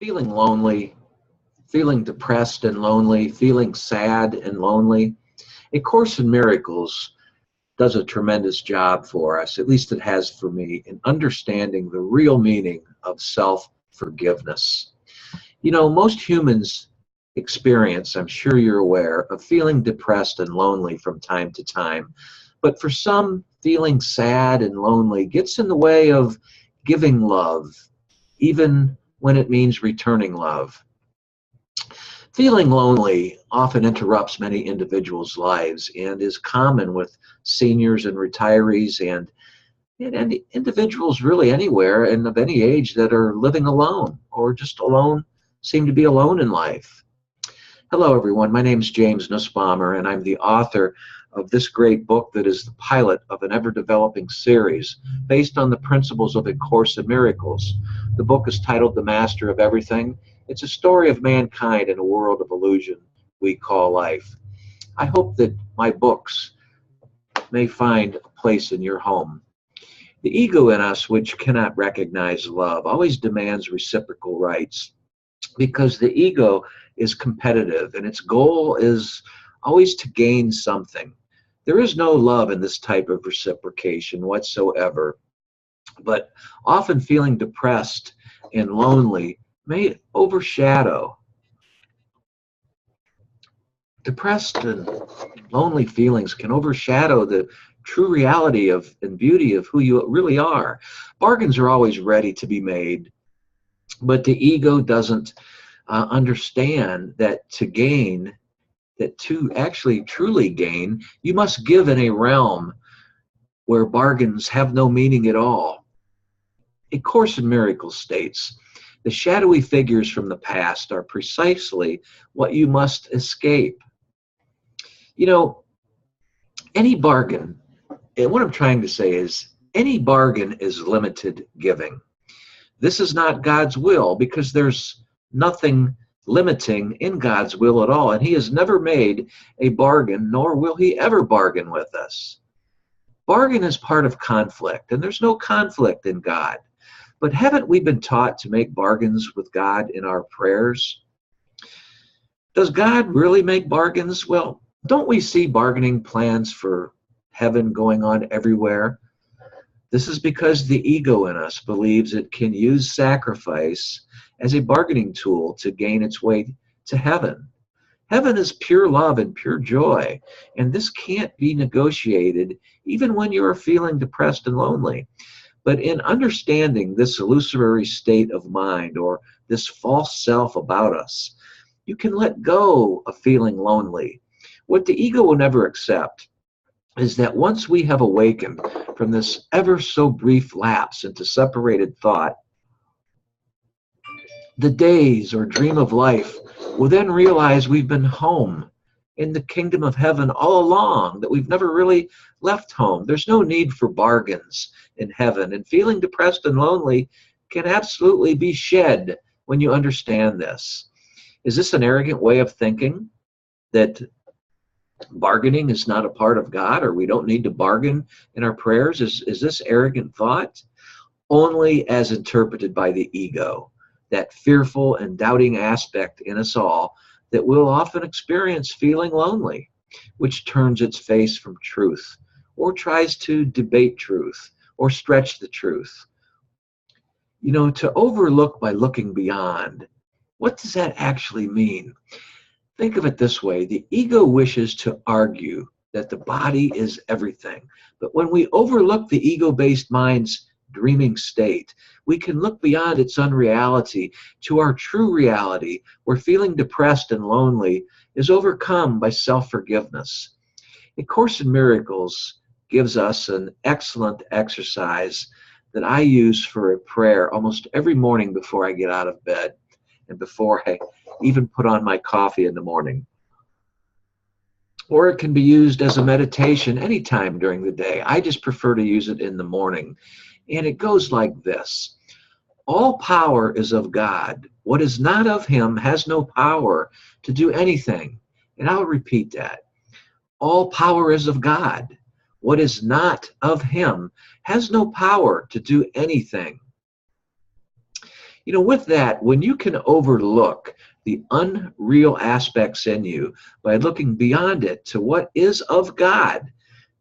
Feeling lonely, feeling depressed and lonely, feeling sad and lonely. A Course in Miracles does a tremendous job for us, at least it has for me, in understanding the real meaning of self-forgiveness. You know, most humans experience, I'm sure you're aware, of feeling depressed and lonely from time to time. But for some, feeling sad and lonely gets in the way of giving love, even when it means returning love. Feeling lonely often interrupts many individuals' lives and is common with seniors and retirees and individuals really anywhere and of any age that are living alone or just alone, seem to be alone in life. Hello, everyone. My name is James Nussbaumer, and I'm the author of this great book that is the pilot of an ever-developing series based on the principles of A Course in Miracles. The book is titled The Master of Everything. It's a story of mankind in a world of illusion we call life. I hope that my books may find a place in your home. The ego in us, which cannot recognize love, always demands reciprocal rights because the ego is competitive and its goal is always to gain something. There is no love in this type of reciprocation whatsoever, but often feeling depressed and lonely may overshadow. Depressed and lonely feelings can overshadow the true reality of and beauty of who you really are. Bargains are always ready to be made, but the ego doesn't understand that to gain, that to actually truly gain, you must give in a realm where bargains have no meaning at all. A Course in Miracles states, the shadowy figures from the past are precisely what you must escape. You know, any bargain, and what I'm trying to say is, any bargain is limited giving. This is not God's will because there's nothing limiting in God's will at all. And he has never made a bargain, nor will he ever bargain with us. Bargain is part of conflict, and there's no conflict in God. But haven't we been taught to make bargains with God in our prayers? Does God really make bargains? Well, don't we see bargaining plans for heaven going on everywhere? This is because the ego in us believes it can use sacrifice as a bargaining tool to gain its way to heaven. Heaven is pure love and pure joy, and this can't be negotiated even when you are feeling depressed and lonely. But in understanding this illusory state of mind or this false self about us, you can let go of feeling lonely. What the ego will never accept is that once we have awakened from this ever so brief lapse into separated thought, the daze or dream of life will then realize we've been home in the kingdom of heaven all along, that we've never really left home. There's no need for bargains in heaven, and feeling depressed and lonely can absolutely be shed when you understand this. Is this an arrogant way of thinking, that bargaining is not a part of God, or we don't need to bargain in our prayers? Is this arrogant thought? Only as interpreted by the ego, that fearful and doubting aspect in us all that will often experience feeling lonely, which turns its face from truth, or tries to debate truth, or stretch the truth. You know, to overlook by looking beyond, what does that actually mean? Think of it this way. The ego wishes to argue that the body is everything. But when we overlook the ego-based mind's dreaming state, we can look beyond its unreality to our true reality, where feeling depressed and lonely is overcome by self-forgiveness. A Course in Miracles gives us an excellent exercise that I use for a prayer almost every morning before I get out of bed and before I even put on my coffee in the morning. Or it can be used as a meditation anytime during the day. I just prefer to use it in the morning. And it goes like this. All power is of God. What is not of him has no power to do anything. And I'll repeat that. All power is of God. What is not of him has no power to do anything. You know, with that, when you can overlook the unreal aspects in you by looking beyond it to what is of God,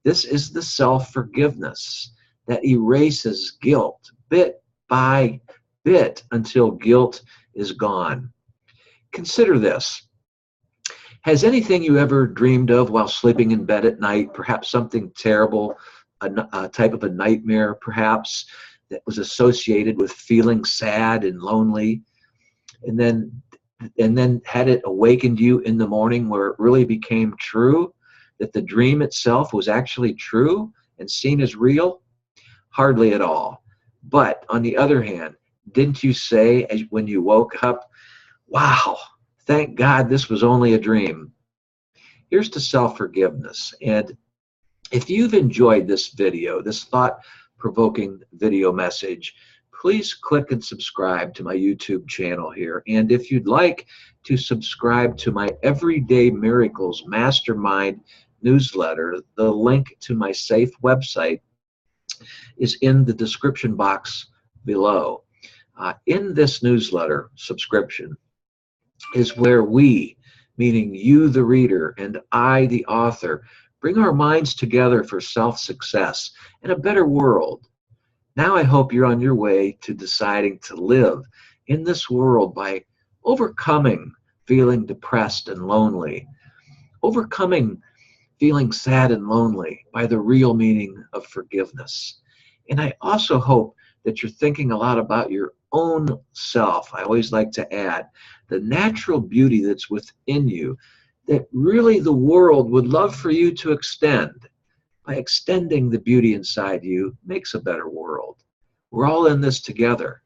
this is the self-forgiveness that erases guilt bit by bit until guilt is gone. Consider this. Has anything you ever dreamed of while sleeping in bed at night, perhaps something terrible, a type of a nightmare perhaps, that was associated with feeling sad and lonely, and then had it awakened you in the morning where it really became true, that the dream itself was actually true and seen as real? Hardly at all. But on the other hand, didn't you say when you woke up, wow, thank God this was only a dream? Here's to self-forgiveness. And if you've enjoyed this video, this thought-provoking video message, please click and subscribe to my YouTube channel here. And if you'd like to subscribe to my Everyday Miracles Mastermind newsletter, the link to my safe website is in the description box below. In this newsletter subscription is where we, meaning you the reader and I the author, bring our minds together for self-success and a better world. Now I hope you're on your way to deciding to live in this world by overcoming feeling depressed and lonely, overcoming feeling sad and lonely by the real meaning of forgiveness. And I also hope that you're thinking a lot about your own self. I always like to add the natural beauty that's within you that really the world would love for you to extend. By extending the beauty inside you makes a better world. We're all in this together.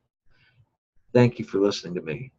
Thank you for listening to me.